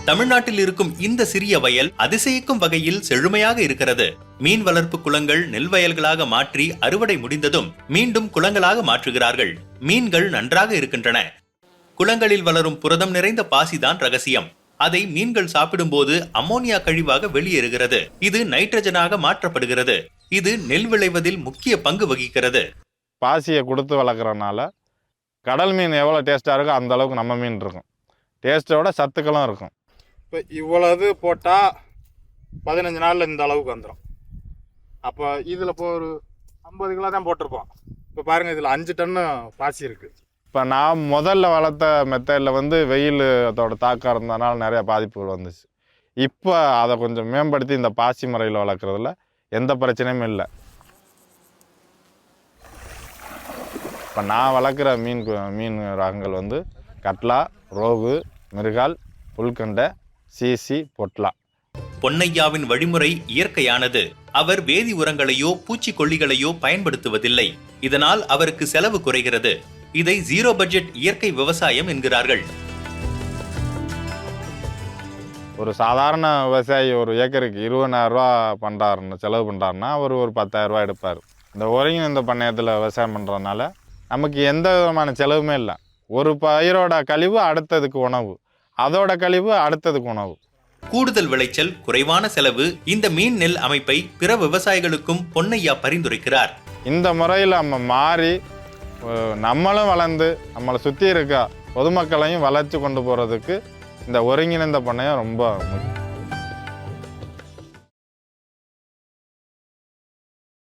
தமிழ்நாட்டில் இருக்கும் இந்த சிறிய வயல் அதிசயிக்கும் வகையில் செழுமையாக இருக்கிறது. மீன் வளர்ப்பு குளங்கள் நெல் வயல்களாக மாற்றி அறுவடை முடிந்ததும் மீண்டும் குளங்களாக மாற்றுகிறார்கள். மீன்கள் நன்றாக இருக்கின்றன. குளங்களில் வளரும் புரதம் நிறைந்த பாசிதான் ரகசியம். அதை மீன்கள் சாப்பிடும்போது அம்மோனியா கழிவாக வெளியேறுகிறது. இது நைட்ரஜனாக மாற்றப்படுகிறது. இது நெல் விளைவதில் முக்கிய பங்கு வகிக்கிறது. பாசியை கொடுத்து வளர்க்குறதுனால கடல் மீன் எவ்வளோ டேஸ்ட்டாக இருக்கோ அந்த அளவுக்கு நம்ம மீன் இருக்கும். டேஸ்ட்டோட சத்துக்களும் இருக்கும். இப்போ இவ்வளவு போட்டால் 15 நாளில் இந்த அளவுக்கு வந்துடும். அப்போ இதில் இப்போ ஒரு 50 கிலோ தான் போட்டிருப்போம். இப்போ பாருங்கள், இதில் 5 டன்னு பாசி இருக்குது. இப்போ நான் முதல்ல வளர்த்த மெத்தடில் வெயில் அதோட தாக்கம் இருந்ததுனால நிறையா பாதிப்புகள் வந்துச்சு. இப்போ அதை கொஞ்சம் மேம்படுத்தி இந்த பாசி முறையில் வளர்க்குறதுல எந்த பிரச்சனையும் இல்லை. இப்போ நான் வளர்க்குற மீன் ரகங்கள் கட்லா, ரோகு, மிருகால், புல்கண்டை, சீசி, பொட்லா. பொன்னையாவின் வழிமுறை இயற்கையானது. அவர் வேதி உரங்களையோ பூச்சிக்கொல்லிகளையோ பயன்படுத்துவதில்லை. இதனால் அவருக்கு செலவு குறைகிறது. இதை ஜீரோ பட்ஜெட் இயற்கை விவசாயம் என்கிறார்கள். ஒரு சாதாரண விவசாயி ஒரு ஏக்கருக்கு 20,000 ரூபா செலவு பண்ணுறாருன்னா அவர் ஒரு 10,000 ரூபா எடுப்பார். இந்த ஒருங்கிணைந்த பண்ணையத்தில் விவசாயம் பண்ணுறதுனால நமக்கு எந்த விதமான செலவுமே இல்லை. ஒரு பயிரோட கழிவு அடுத்ததுக்கு உணவு, அதோட கழிவு அடுத்ததுக்கு உணவு. கூடுதல் விளைச்சல், குறைவான செலவு. இந்த மீன் நெல் அமைப்பை பிற விவசாயிகளுக்கும் பொன்னையா பரிந்துரைக்கிறார். இந்த முறையில் நம்ம மாறி நம்மளும் வளர்ந்து நம்மளை சுற்றி இருக்க பொதுமக்களையும் வளர்ச்சி கொண்டு போகிறதுக்கு இந்த ஒருங்கிணைந்த பண்ணையம் ரொம்ப முக்கியம்.